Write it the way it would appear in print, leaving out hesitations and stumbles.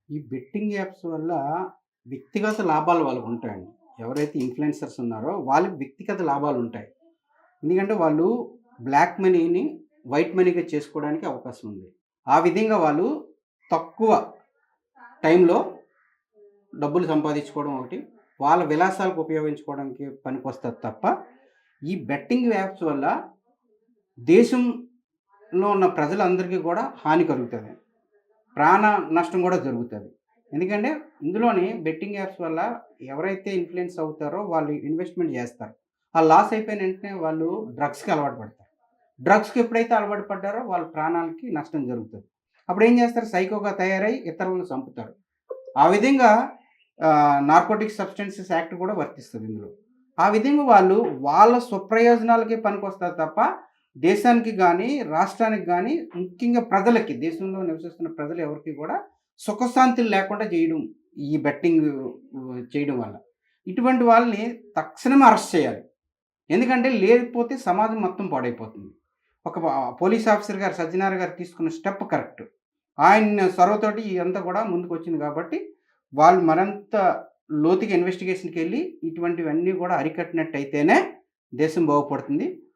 ఈ betting apps వల్ల వ్యక్తిగత లాభాలు వాళ్ళకుంటాయండి. ఎవరైతే ఇన్‌ఫ్లుయెన్సర్స్ ఉన్నారో వాళ్ళకి వ్యక్తిగత లాభాలుంటాయి. ఎందుకంటే వాళ్ళు బ్లాక్ మనీని వైట్ మనీగా చేసుకోవడానికి అవకాశం ఉంది. ఆ విధంగా వాళ్ళు తక్కువ టైంలో డబ్బులు సంపాదించుకోవడం ఒకటి, వాళ్ళ విలాసాలకు ఉపయోగించుకోవడానికి పనికొస్తది తప్ప, ఈ బెట్టింగ్ యాప్స్ వల్ల దేశంలో ఉన్న ప్రజలందరికీ కూడా హాని కలుగుతది. ప్రాణ నష్టం కూడా జరుగుతది. ఎందుకంటే ఇందులోని బెట్టింగ్ యాప్స్ వల్ల ఎవరైతే ఇన్‌ఫ్లుయెన్స్ అవుతారో వాళ్ళు ఇన్వెస్ట్‌మెంట్ జేస్తారు. ఆ లాస్ అయిపోయిన వెంటనే వాళ్ళు డ్రగ్స్‌కి అలవాటు పడతారు. డ్రగ్స్‌కి ఎప్పుడైతే అలవాటు పడ్డారో వాళ్ళ ప్రాణాలకి నష్టం జరుగుతది. అప్పుడేం జేస్తారు సైకోగా తయారై ఇతరులను చంపుతారు. ఆ విధంగా నార్కోటిక్ సబ్స్టెన్సెస్ యాక్ట్ కూడా వర్తిస్తది ఇందులో. ఆ విధంగా వాళ్ళు వాళ్ళ స్వప్రయోజనాలకే పనికొస్తారు తప్ప, దేశానికి గాని, రాష్ట్రానికి గాని, ముఖ్యంగా ప్రజలకి దేశంలో నివసిస్తున్న ప్రజలు ఎవరికీ కూడా సుఖశాంతులు లేకుండా చేయడం ఈ బెట్టింగ్ చేయడం వల్ల. ఇటువంటి వాళ్ళని తక్షణమే అరెస్ట్ చేయాలి. ఎందుకంటే లేకపోతే సమాజం మొత్తం పాడైపోతుంది. ఒక పోలీస్ ఆఫీసర్ గారు సజ్జనార్ గారు తీసుకున్న స్టెప్ కరెక్ట్. ఆయన చొరవతోటి ఇదంతా కూడా ముందుకొచ్చింది కాబట్టి, వాళ్ళు మరింత లోతుగా ఇన్వెస్టిగేషన్‌కెళ్ళి ఇటువంటివన్నీ కూడా అరికట్టినట్టయితేనే దేశం బాగుపడుతుంది.